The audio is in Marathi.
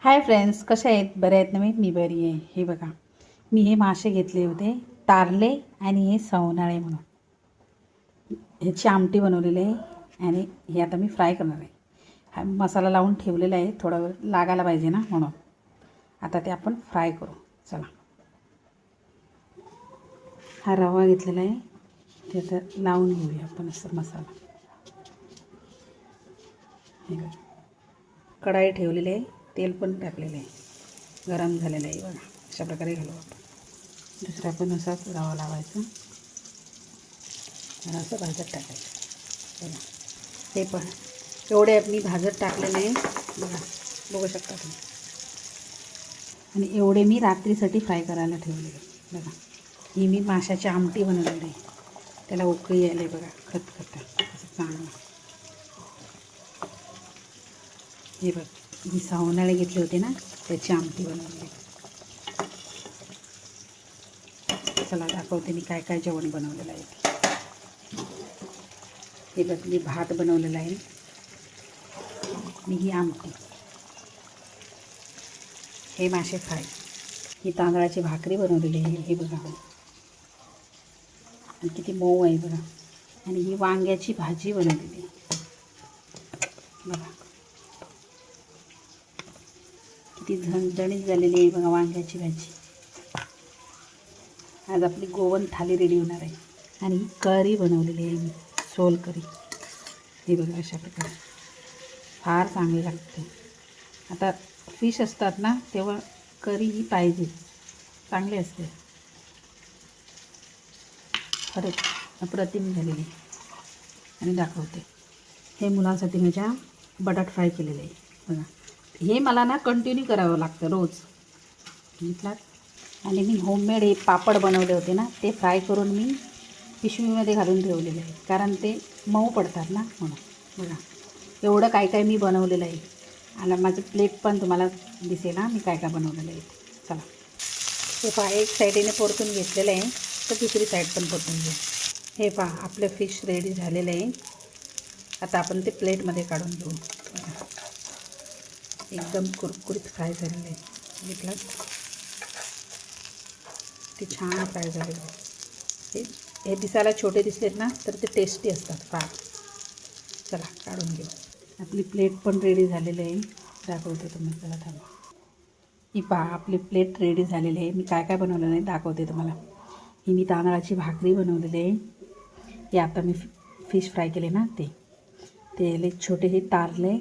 हाय फ्रेंड्स, कसे आहेत? बरे आहेत ना? मी बरी आहे. हे बघा, मी हे मासे घेतले होते, तारले आणि हे सवनाळे म्हणून. ह्याची आमटी बनवलेली आहे आणि हे आता मी फ्राय करणार आहे. हा मसाला लावून ठेवलेला आहे, थोडा वेळ लागायला पाहिजे ना म्हणून. आता ते आपण फ्राय करू. चला, हा रवा घेतलेला आहे, ते आता लावून घेऊया आपण असं मसाला. हे बघा, कढाई ठेवलेली आहे, तेल पण टाकलेलं आहे, गरम झालेलं आहे. बघा, अशा प्रकारे घालू आपण. दुसरा पण असाच रवा लावायचा आणि असं भाजत टाकायचं. बघा, हे पण एवढे मी भाजत टाकलेले आहे. बघा, बघू शकता तुम्ही. आणि एवढे मी रात्रीसाठी फ्राय करायला ठेवले. बघा, ही मी माशाची आमटी बनवलेली आहे, त्याला उकळी यायला आहे. बघा, खतखत असं चांगलं. हे बघ, मी सवनाळे घेतले होते ना, त्याची आमटी बनवली. चला दाखवते मी काय काय जेवण बनवलेलं आहे. हे बघ, मी भात बनवलेला आहे, मी ही आमटी, हे मासे फ्राय, ही तांदळाची भाकरी बनवलेली आहे. हे बघा, आणि किती मऊ आहे बघा. आणि ही वांग्याची भाजी बनवलेली आहे. बघा, किती झणझणीत झालेली आहे बघा वांग्याची भाजी. आज आपली गोवन थाली रेडी होणार आहे. आणि ही करी बनवलेली आहे मी, सोल करी. हे बघा, अशा प्रकारे फार चांगली लागते. आता फिश असतात ना, तेव्हा करी ही पाहिजे, चांगली असते. खरंच अप्रतिम झालेली. आणि दाखवते, हे मुलांसाठी माझ्या बटाट फ्राय केलेले आहे. बघा, हे मला ना कंटिन्यू करावं लागतं रोज. घेतलात. आणि मी होममेड हे पापड बनवले होते ना, ते फ्राय करून मी पिशवीमध्ये घालून ठेवलेले आहे, कारण ते मऊ पडतात ना म्हणून. बघा, एवढं काय काय मी बनवलेलं आहे. आणि माझं प्लेट पण तुम्हाला दिसेल ना, मी काय काय बनवलेलं आहे. चला, हे पहा, एक साईडीने परतून घेतलेलं आहे, तर दुसरी साईड पण परतून घ्या. हे पहा, आपलं फिश रेडी झालेलं आहे. आता आपण ते प्लेटमध्ये काढून घेऊ. बघा, एकदम कुरकुरीत फ्राय झालेलं आहे. घेतलं, ते छान फ्राय झालेलं आहे. हे दिसायला छोटे दिसलेत ना, तर ते टेस्टी असतात फार. चला, काढून घेऊ. आपली प्लेट पण रेडी झालेली आहे, दाखवते तुम्हाला. चला थांबा. ही पहा, आपली प्लेट रेडी झालेली आहे. मी काय काय बनवलेलं आहे दाखवते तुम्हाला. ही मी तांदळाची भाकरी बनवलेली आहे. हे आता मी फिश फ्राय केले ना, ते छोटे हे तारले